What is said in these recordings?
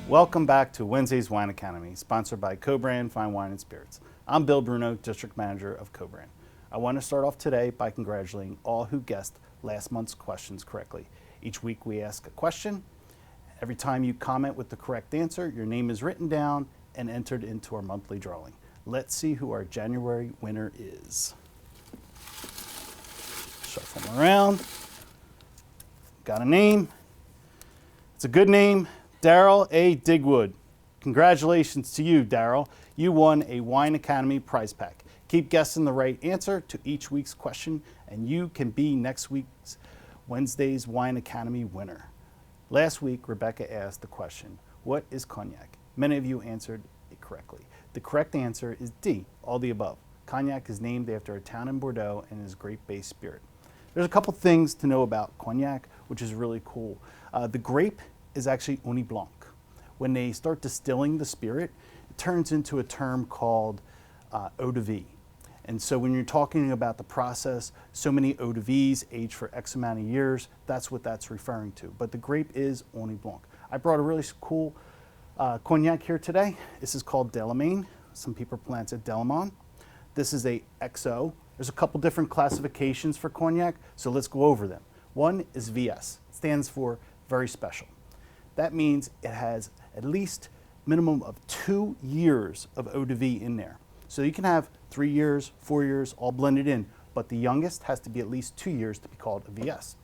Welcome back to Wednesday's Wine Academy, sponsored by Co-Brand Fine Wine and Spirits. I'm Bill Bruno, District Manager of Co-Brand. I want to start off today by congratulating all who guessed last month's questions correctly. Each week we ask a question. Every time you comment with the correct answer, your name is written down and entered into our monthly drawing. Let's see who our January winner is. Shuffle them around. Got a name. It's a good name. Daryl A. Digwood. Congratulations to you, Daryl. You won a Wine Academy prize pack. Keep guessing the right answer to each week's question, and you can be next week's Wednesday's Wine Academy winner. Last week, Rebecca asked the question, what is cognac? Many of you answered it correctly. The correct answer is D, all the above. Cognac is named after a town in Bordeaux and is grape-based spirit. There's a couple things to know about cognac, which is really cool. The grape is actually Uni Blanc. When they start distilling the spirit, it turns into a term called eau de vie. And so when you're talking about the process, so many eau de vies aged for X amount of years, that's what that's referring to. But the grape is Uni Blanc. I brought a really cool cognac here today. This is called Delamain. Some people pronounce it Delamon. This is a XO. There's a couple different classifications for cognac, so let's go over them. One is VS. It stands for very special. That means it has at least minimum of 2 years of eau de vie in there. So you can have 3 years, 4 years, all blended in, but the youngest has to be at least 2 years to be called a VS.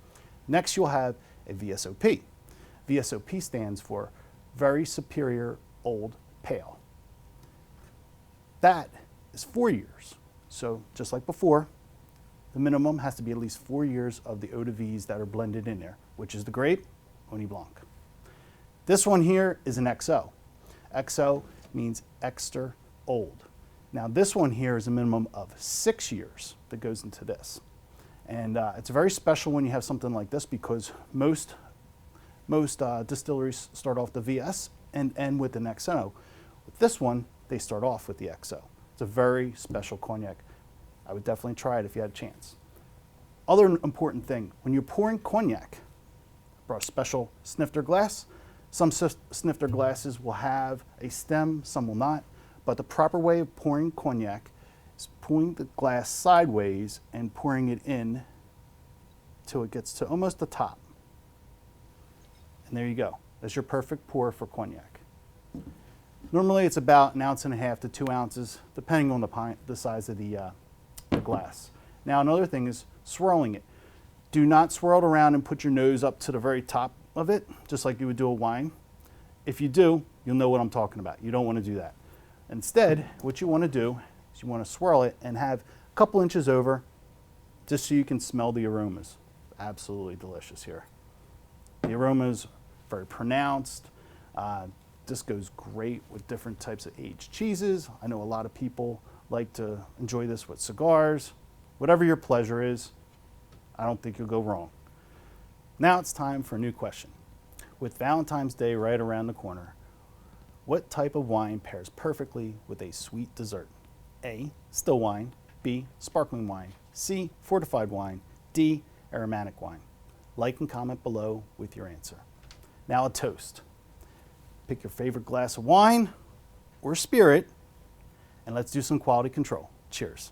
Next, you'll have a VSOP. VSOP stands for Very Superior Old Pale. That is 4 years. So just like before, the minimum has to be at least 4 years of the eau de vies that are blended in there, which is the grape, Uni Blanc. This one here is an XO. XO means extra old. Now this one here is a minimum of 6 years that goes into this. And it's very special when you have something like this because most distilleries start off the VS and end with an XO. With this one, they start off with the XO. It's a very special cognac. I would definitely try it if you had a chance. Other important thing, when you're pouring cognac, I brought a special snifter glass. Some snifter glasses will have a stem, some will not, but the proper way of pouring cognac is pouring the glass sideways and pouring it in till it gets to almost the top. And there you go. That's your perfect pour for cognac. Normally it's about 1.5 ounces to 2 ounces, depending on the size of the glass. Now another thing is swirling it. Do not swirl it around and put your nose up to the very top of it, just like you would do a wine. If you do, you'll know what I'm talking about. You don't want to do that. Instead, what you want to do is you want to swirl it and have a couple inches over just so you can smell the aromas. Absolutely delicious here. The aromas very pronounced. This goes great with different types of aged cheeses. I know a lot of people like to enjoy this with cigars. Whatever your pleasure is, I don't think you'll go wrong. Now it's time for a new question. With Valentine's Day right around the corner, what type of wine pairs perfectly with a sweet dessert? A, still wine. B, sparkling wine. C, fortified wine. D, aromatic wine. Like and comment below with your answer. Now a toast. Pick your favorite glass of wine or spirit, and let's do some quality control. Cheers.